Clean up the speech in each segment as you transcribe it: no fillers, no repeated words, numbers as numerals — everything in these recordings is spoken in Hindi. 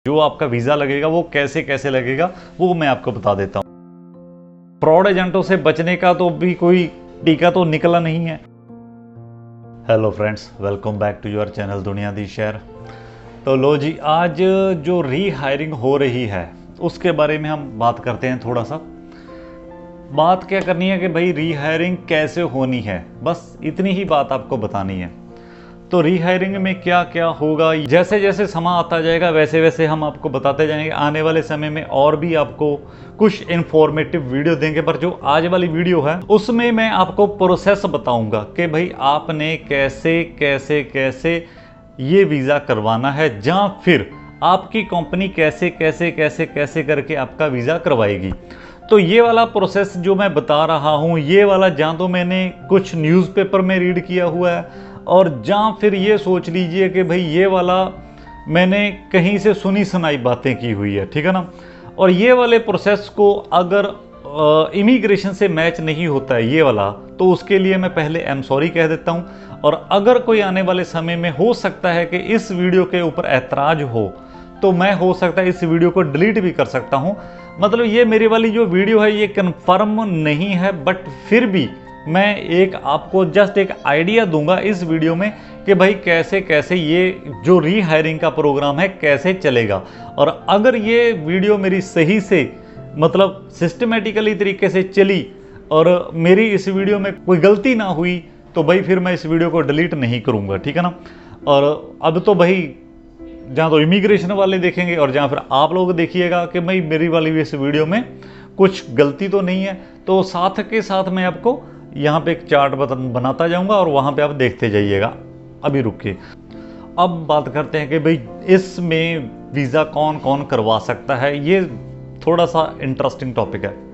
जो आपका वीज़ा लगेगा वो कैसे कैसे लगेगा वो मैं आपको बता देता हूँ। फ्रॉड एजेंटों से बचने का तो भी कोई टीका तो निकला नहीं है। Hello friends, welcome back to your channel दुनिया दी शेयर। तो लो जी, आज जो रीहायरिंग हो रही है उसके बारे में हम बात करते हैं। थोड़ा सा बात क्या करनी है कि भाई रीहायरिंग कैसे होनी है, बस इतनी ही बात आपको बतानी है। तो रीहायरिंग में क्या क्या होगा, जैसे जैसे समय आता जाएगा वैसे वैसे हम आपको बताते जाएंगे। आने वाले समय में और भी आपको कुछ इन्फॉर्मेटिव वीडियो देंगे, पर जो आज वाली वीडियो है उसमें मैं आपको प्रोसेस बताऊंगा कि भाई आपने कैसे कैसे कैसे ये वीज़ा करवाना है, या फिर आपकी कंपनी कैसे कैसे कैसे कैसे करके आपका वीज़ा करवाएगी। तो ये वाला प्रोसेस जो मैं बता रहा हूँ, ये वाला जहाँ तो मैंने कुछ न्यूज़पेपर में रीड किया हुआ है, और जहाँ फिर ये सोच लीजिए कि भाई ये वाला मैंने कहीं से सुनी सुनाई बातें की हुई है, ठीक है ना। और ये वाले प्रोसेस को अगर इमिग्रेशन से मैच नहीं होता है ये वाला, तो उसके लिए मैं पहले आई एम सॉरी कह देता हूँ। और अगर कोई आने वाले समय में हो सकता है कि इस वीडियो के ऊपर ऐतराज हो, तो मैं हो सकता है इस वीडियो को डिलीट भी कर सकता हूँ। मतलब ये मेरी वाली जो वीडियो है ये कन्फर्म नहीं है, बट फिर भी मैं एक आपको जस्ट एक आइडिया दूंगा इस वीडियो में कि भाई कैसे कैसे ये जो रीहायरिंग का प्रोग्राम है कैसे चलेगा। और अगर ये वीडियो मेरी सही से मतलब सिस्टमेटिकली तरीके से चली और मेरी इस वीडियो में कोई गलती ना हुई, तो भाई फिर मैं इस वीडियो को डिलीट नहीं करूँगा, ठीक है ना। और अब तो भाई जहाँ तो इमिग्रेशन वाले देखेंगे और जहाँ फिर आप लोग देखिएगा कि भाई मेरी वाली इस वीडियो में कुछ गलती तो नहीं है। तो साथ के साथ मैं आपको यहाँ पे एक चार्ट बनाता जाऊँगा और वहाँ पे आप देखते जाइएगा। अभी रुकिए, अब बात करते हैं कि भाई इसमें वीज़ा कौन कौन करवा सकता है। ये थोड़ा सा इंटरेस्टिंग टॉपिक है।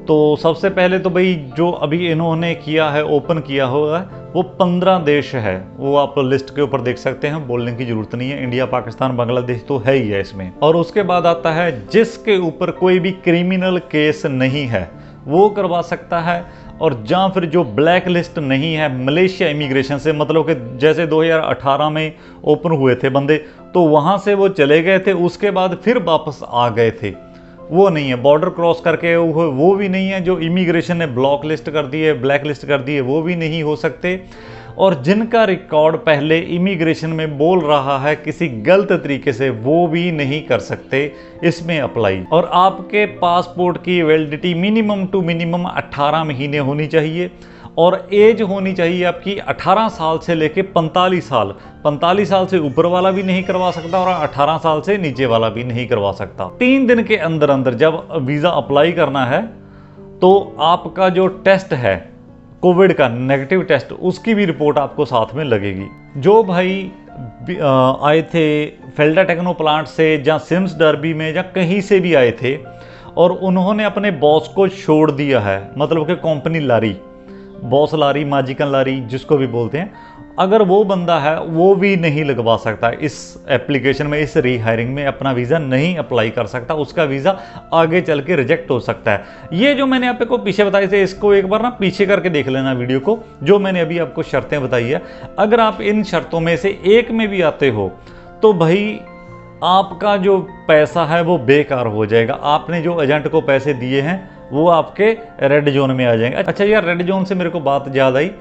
तो सबसे पहले तो भाई जो अभी इन्होंने किया है, ओपन किया हुआ है, वो 15 देश है। वो आप लिस्ट के ऊपर देख सकते हैं, बोलने की जरूरत नहीं है। इंडिया, पाकिस्तान, बांग्लादेश तो है ही है इसमें। और उसके बाद आता है जिसके ऊपर कोई भी क्रिमिनल केस नहीं है वो करवा सकता है। और जहाँ फिर जो ब्लैक लिस्ट नहीं है मलेशिया इमिग्रेशन से, मतलब कि जैसे 2018 में ओपन हुए थे बंदे, तो वहाँ से वो चले गए थे, उसके बाद फिर वापस आ गए थे, वो नहीं है। बॉर्डर क्रॉस करके वो भी नहीं है। जो इमिग्रेशन ने ब्लॉक लिस्ट कर दी है, ब्लैक लिस्ट कर दी है, वो भी नहीं हो सकते। और जिनका रिकॉर्ड पहले इमिग्रेशन में बोल रहा है किसी गलत तरीके से, वो भी नहीं कर सकते इसमें अप्लाई। और आपके पासपोर्ट की वैलिडिटी मिनिमम टू मिनिमम 18 महीने होनी चाहिए। और एज होनी चाहिए आपकी 18 साल से लेके 45 साल। 45 साल से ऊपर वाला भी नहीं करवा सकता और 18 साल से नीचे वाला भी नहीं करवा सकता। 3 दिन के अंदर अंदर जब वीज़ा अप्लाई करना है, तो आपका जो टेस्ट है कोविड का नेगेटिव टेस्ट, उसकी भी रिपोर्ट आपको साथ में लगेगी। जो भाई आए थे फेल्डा टेक्नो प्लांट से या सिम्स डर्बी में या कहीं से भी आए थे और उन्होंने अपने बॉस को छोड़ दिया है, मतलब कि कंपनी लारी, बॉस लारी, माजिकन लारी जिसको भी बोलते हैं, अगर वो बंदा है वो भी नहीं लगवा सकता इस एप्लीकेशन में, इस रीहायरिंग में अपना वीज़ा नहीं अप्लाई कर सकता। उसका वीज़ा आगे चल के रिजेक्ट हो सकता है। ये जो मैंने आपको पीछे बताए थे, इसको एक बार ना पीछे करके देख लेना वीडियो को, जो मैंने अभी आपको शर्तें बताई है। अगर आप इन शर्तों में से एक में भी आते हो तो भाई आपका जो पैसा है वो बेकार हो जाएगा। आपने जो एजेंट को पैसे दिए हैं वो आपके रेड जोन में आ जाएंगे। अच्छा यार, रेड जोन से मेरे को बात याद आई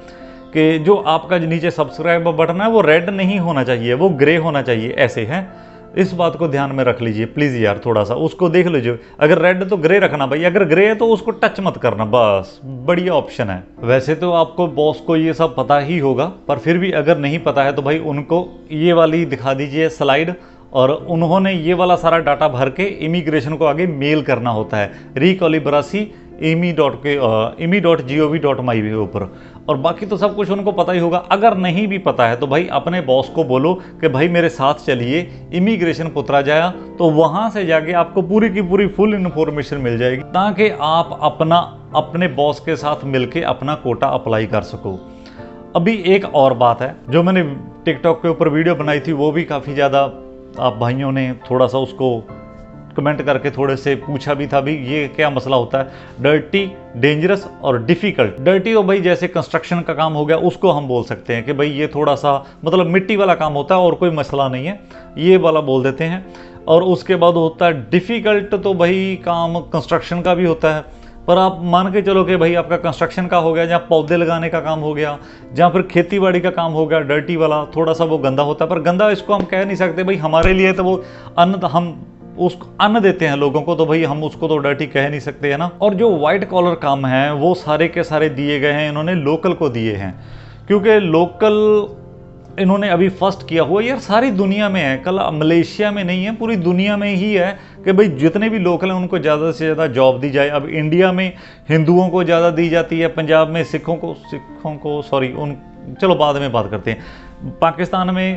कि जो आपका जो नीचे सब्सक्राइब बटन है वो रेड नहीं होना चाहिए, वो ग्रे होना चाहिए, ऐसे है। इस बात को ध्यान में रख लीजिए प्लीज़ यार, थोड़ा सा उसको देख लीजिए। अगर रेड तो ग्रे रखना भाई, अगर ग्रे है तो उसको टच मत करना, बस बढ़िया ऑप्शन है। वैसे तो आपको बॉस को ये सब पता ही होगा, पर फिर भी अगर नहीं पता है तो भाई उनको ये वाली दिखा दीजिए स्लाइड, और उन्होंने ये वाला सारा डाटा भर के इमिग्रेशन को आगे मेल करना होता है recalibrasi emi.gov.my के ऊपर। और बाकी तो सब कुछ उनको पता ही होगा। अगर नहीं भी पता है तो भाई अपने बॉस को बोलो कि भाई मेरे साथ चलिए इमिग्रेशन पुत्राजया, तो वहाँ से जाके आपको पूरी की पूरी फुल इन्फॉर्मेशन मिल जाएगी, ताकि आप अपने बॉस के साथ मिलके अपना कोटा अप्लाई कर सको। अभी एक और बात है, जो मैंने टिकटॉक के ऊपर वीडियो बनाई थी, वो भी काफ़ी ज़्यादा आप भाइयों ने थोड़ा सा उसको कमेंट करके थोड़े से पूछा भी था, भी ये क्या मसला होता है, डर्टी, डेंजरस और डिफ़िकल्ट। डर्टी तो भाई जैसे कंस्ट्रक्शन का काम हो गया, उसको हम बोल सकते हैं कि भाई ये थोड़ा सा मतलब मिट्टी वाला काम होता है और कोई मसला नहीं है, ये वाला बोल देते हैं। और उसके बाद होता है डिफ़िकल्ट, तो भाई काम कंस्ट्रक्शन का भी होता है। पर आप मान के चलो कि भाई आपका कंस्ट्रक्शन का हो गया, जहाँ पौधे लगाने का काम हो गया, जहाँ फिर खेती बाड़ी का काम हो गया, डर्टी वाला थोड़ा सा वो गंदा होता है। पर गंदा इसको हम कह नहीं सकते भाई, हमारे लिए तो वो अन्न, हम उसको अन्न देते हैं लोगों को, तो भाई हम उसको तो डर्टी कह नहीं सकते, है ना। और जो वाइट कॉलर काम है वो सारे के सारे दिए गए हैं, इन्होंने लोकल को दिए हैं, क्योंकि लोकल इन्होंने अभी फर्स्ट किया हुआ। यार सारी दुनिया में है, कल मलेशिया में नहीं है, पूरी दुनिया में ही है कि भाई जितने भी लोकल हैं उनको ज़्यादा से ज़्यादा जॉब दी जाए। अब इंडिया में हिंदुओं को ज़्यादा दी जाती है, पंजाब में सिखों को सॉरी उन चलो बाद में बात करते हैं। पाकिस्तान में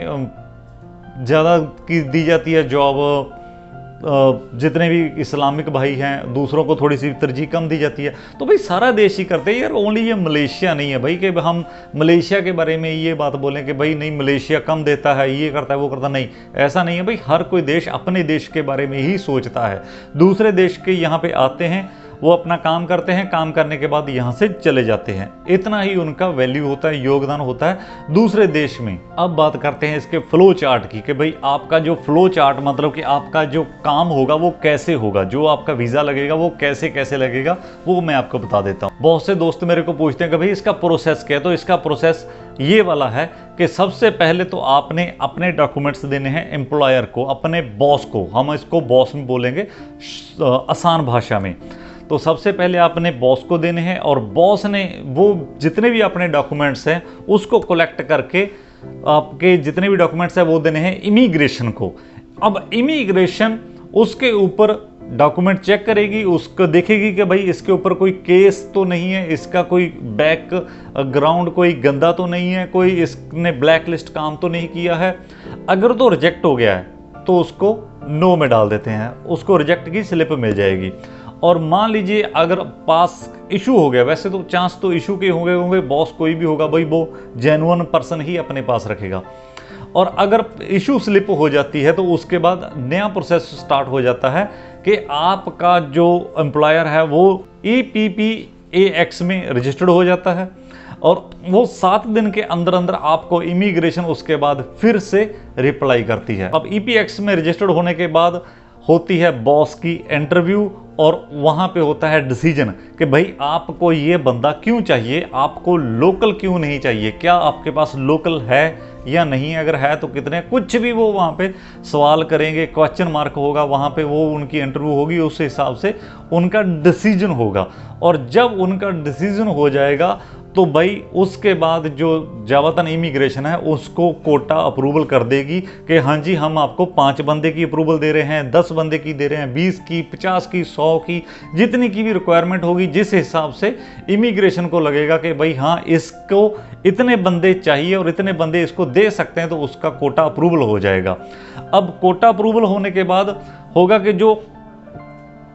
ज़्यादा की दी जाती है जॉब, जितने भी इस्लामिक भाई हैं दूसरों को थोड़ी सी तरजीह कम दी जाती है। तो भाई सारा देश ही करते हैं यार, ओनली ये मलेशिया नहीं है भाई कि हम मलेशिया के बारे में ये बात बोलें कि भाई नहीं मलेशिया कम देता है, ये करता है वो करता, नहीं ऐसा नहीं है भाई। हर कोई देश अपने देश के बारे में ही सोचता है। दूसरे देश के यहाँ पे आते हैं, वो अपना काम करते हैं, काम करने के बाद यहाँ से चले जाते हैं, इतना ही उनका वैल्यू होता है, योगदान होता है दूसरे देश में। अब बात करते हैं इसके फ्लो चार्ट की कि भाई आपका जो फ्लो चार्ट, मतलब कि आपका जो काम होगा वो कैसे होगा, जो आपका वीज़ा लगेगा वो कैसे कैसे लगेगा, वो मैं आपको बता देता हूँ। बहुत से दोस्त मेरे को पूछते हैं कि भाई इसका प्रोसेस क्या है, तो इसका प्रोसेस ये वाला है कि सबसे पहले तो आपने अपने डॉक्यूमेंट्स देने हैं एम्प्लॉयर को, अपने बॉस को, हम इसको बॉस में बोलेंगे आसान भाषा में। तो सबसे पहले आपने बॉस को देने हैं, और बॉस ने वो जितने भी अपने डॉक्यूमेंट्स हैं उसको कलेक्ट करके आपके जितने भी डॉक्यूमेंट्स हैं वो देने हैं इमिग्रेशन को। अब इमिग्रेशन उसके ऊपर डॉक्यूमेंट चेक करेगी, उसको देखेगी कि भाई इसके ऊपर कोई केस तो नहीं है, इसका कोई बैक ग्राउंड कोई गंदा तो नहीं है, कोई इसने ब्लैक लिस्ट काम तो नहीं किया है। अगर तो रिजेक्ट हो गया है तो उसको नो में डाल देते हैं, उसको रिजेक्ट की स्लिप मिल जाएगी। और मान लीजिए अगर पास इशू हो गया, वैसे तो चांस तो इशू के होंगे, बॉस कोई भी होगा भाई वो जेन्युइन पर्सन ही अपने पास रखेगा। और अगर इशू स्लिप हो जाती है तो उसके बाद नया प्रोसेस स्टार्ट हो जाता है कि आपका जो एम्प्लॉयर है वो EPPAX में रजिस्टर्ड हो जाता है, और वो 7 दिन के अंदर अंदर आपको इमिग्रेशन उसके बाद फिर से रिप्लाई करती है। अब EPX में रजिस्टर्ड होने के बाद होती है बॉस की इंटरव्यू, और वहाँ पे होता है डिसीजन कि भाई आपको ये बंदा क्यों चाहिए, आपको लोकल क्यों नहीं चाहिए, क्या आपके पास लोकल है या नहीं, अगर है तो कितने, कुछ भी वो वहाँ पे सवाल करेंगे, क्वेश्चन मार्क होगा, वहाँ पे वो उनकी इंटरव्यू होगी, उस हिसाब से उनका डिसीजन होगा। और जब उनका डिसीजन हो जाएगा तो भाई उसके बाद जो जावतन इमिग्रेशन है उसको कोटा अप्रूवल कर देगी कि हाँ जी हम आपको 5 बंदे की अप्रूवल दे रहे हैं, 10 बंदे की दे रहे हैं, 20 की, 50 की, 100 की, जितनी की भी रिक्वायरमेंट होगी, जिस हिसाब से इमिग्रेशन को लगेगा कि भाई हाँ इसको इतने बंदे चाहिए और इतने बंदे इसको दे सकते हैं, तो उसका कोटा अप्रूवल हो जाएगा। अब कोटा अप्रूवल होने के बाद होगा कि जो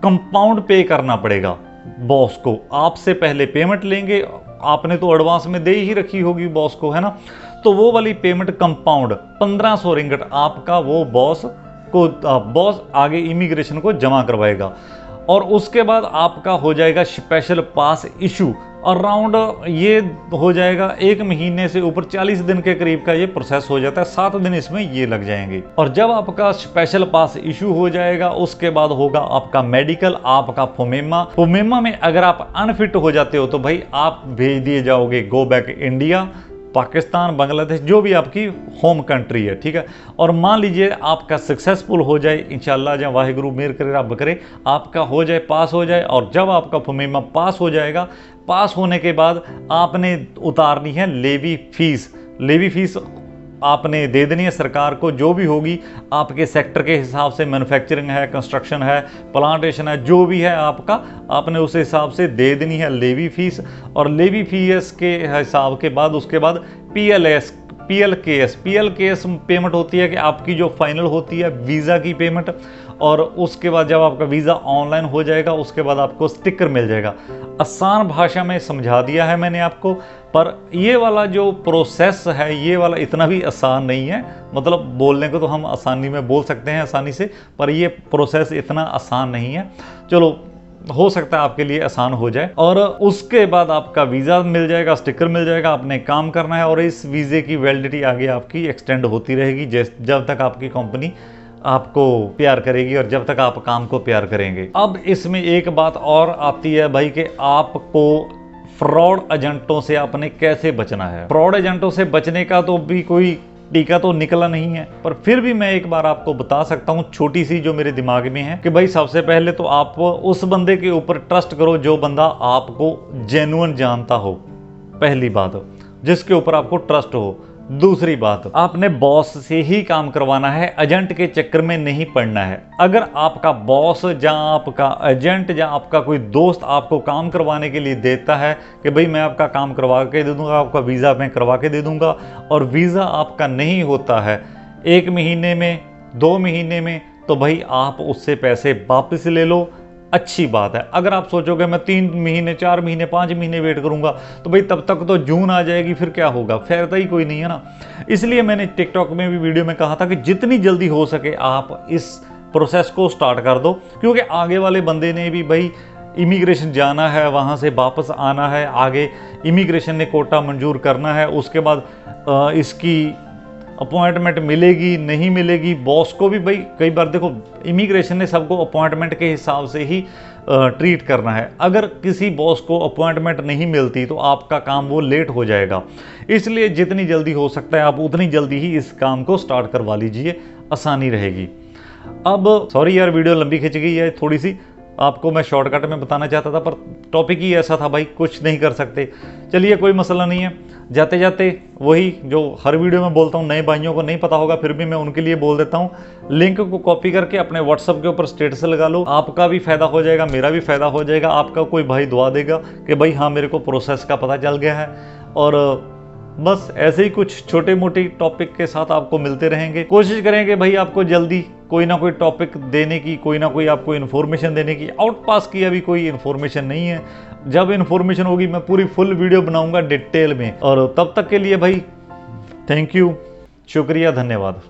कंपाउंड पे करना पड़ेगा बॉस को, आपसे पहले पेमेंट लेंगे, आपने तो एडवांस में दे ही रखी होगी बॉस को, है ना, तो वो वाली पेमेंट कंपाउंड 1500 रिंगट आपका वो बॉस आगे इमिग्रेशन को जमा करवाएगा। और उसके बाद आपका हो जाएगा स्पेशल पास इशू, अराउंड ये हो जाएगा 1 महीने से ऊपर 40 दिन के करीब का ये प्रोसेस हो जाता है, 7 दिन इसमें ये लग जाएंगे। और जब आपका स्पेशल पास इशू हो जाएगा उसके बाद होगा आपका मेडिकल, आपका फोमेमा में अगर आप अनफिट हो जाते हो तो भाई आप भेज दिए जाओगे go back India, Pakistan, Bangladesh, जो भी आपकी होम कंट्री है, ठीक है। और मान लीजिए आपका सक्सेसफुल हो जाए इंशाल्लाह, जहाँ वाहिगुरु मेहर करे रब करे, आपका हो जाए, पास हो जाए। और जब आपका फुमेमा पास हो जाएगा, पास होने के बाद आपने उतारनी है लेवी फीस आपने दे देनी है सरकार को, जो भी होगी आपके सेक्टर के हिसाब से, मैन्युफैक्चरिंग है, कंस्ट्रक्शन है, प्लांटेशन है, जो भी है आपका, आपने उस हिसाब से दे देनी है लेवी फीस। और लेवी फीस के हिसाब के बाद उसके बाद PLKS पेमेंट होती है कि आपकी जो फाइनल होती है वीज़ा की पेमेंट। और उसके बाद जब आपका वीज़ा ऑनलाइन हो जाएगा उसके बाद आपको स्टिकर मिल जाएगा। आसान भाषा में समझा दिया है मैंने आपको, पर ये वाला जो प्रोसेस है ये वाला इतना भी आसान नहीं है, मतलब बोलने को तो हम आसानी में बोल सकते हैं आसानी से, पर ये प्रोसेस इतना आसान नहीं है। चलो हो सकता है आपके लिए आसान हो जाए। और उसके बाद आपका वीज़ा मिल जाएगा, स्टिकर मिल जाएगा, आपने काम करना है। और इस वीज़े की वैलिडिटी आगे आपकी एक्सटेंड होती रहेगी जब तक आपकी कंपनी आपको प्यार करेगी और जब तक आप काम को प्यार करेंगे। अब इसमें एक बात और आती है भाई कि आपको फ्रॉड एजेंटों से आपने कैसे बचना है। फ्रॉड एजेंटों से बचने का तो भी कोई टीका तो निकला नहीं है, पर फिर भी मैं एक बार आपको बता सकता हूं, छोटी सी जो मेरे दिमाग में है कि भाई सबसे पहले तो आप उस बंदे के ऊपर ट्रस्ट करो जो बंदा आपको जेन्युइन जानता हो, पहली बात, जिसके ऊपर आपको ट्रस्ट हो। दूसरी बात, आपने बॉस से ही काम करवाना है, एजेंट के चक्कर में नहीं पड़ना है। अगर आपका बॉस या आपका एजेंट या आपका कोई दोस्त आपको काम करवाने के लिए देता है कि भाई मैं आपका काम करवा के दे दूंगा, आपका वीज़ा मैं करवा के दे दूंगा, और वीज़ा आपका नहीं होता है 1 महीने में, 2 महीने में, तो भाई आप उससे पैसे वापस ले लो, अच्छी बात है। अगर आप सोचोगे मैं 3 महीने, 4 महीने, 5 महीने वेट करूंगा, तो भाई तब तक तो जून आ जाएगी, फिर क्या होगा, फायदा ही कोई नहीं है ना। इसलिए मैंने टिकटॉक में भी वीडियो में कहा था कि जितनी जल्दी हो सके आप इस प्रोसेस को स्टार्ट कर दो, क्योंकि आगे वाले बंदे ने भी भाई इमिग्रेशन जाना है, वहाँ से वापस आना है, आगे इमिग्रेशन ने कोटा मंजूर करना है, उसके बाद इसकी अपॉइंटमेंट मिलेगी नहीं मिलेगी, बॉस को भी भाई कई बार देखो इमिग्रेशन ने सबको अपॉइंटमेंट के हिसाब से ही ट्रीट करना है। अगर किसी बॉस को अपॉइंटमेंट नहीं मिलती तो आपका काम वो लेट हो जाएगा। इसलिए जितनी जल्दी हो सकता है आप उतनी जल्दी ही इस काम को स्टार्ट करवा लीजिए, आसानी रहेगी। अब सॉरी यार, वीडियो लंबी खिंच गई है थोड़ी सी, आपको मैं शॉर्टकट में बताना चाहता था, पर टॉपिक ही ऐसा था भाई, कुछ नहीं कर सकते। चलिए कोई मसला नहीं है, जाते जाते वही जो हर वीडियो में बोलता हूँ, नए भाइयों को नहीं पता होगा फिर भी मैं उनके लिए बोल देता हूँ, लिंक को कॉपी करके अपने व्हाट्सएप के ऊपर स्टेटस लगा लो, आपका भी फायदा हो जाएगा, मेरा भी फायदा हो जाएगा, आपका कोई भाई दुआ देगा कि भाई हाँ मेरे को प्रोसेस का पता चल गया है। और बस ऐसे ही कुछ छोटे मोटे टॉपिक के साथ आपको मिलते रहेंगे। कोशिश करेंगे भाई आपको जल्दी कोई ना कोई टॉपिक देने की, कोई ना कोई आपको इन्फॉर्मेशन देने की। आउटपास की अभी कोई इन्फॉर्मेशन नहीं है, जब इन्फॉर्मेशन होगी मैं पूरी फुल वीडियो बनाऊंगा डिटेल में। और तब तक के लिए भाई थैंक यू, शुक्रिया, धन्यवाद।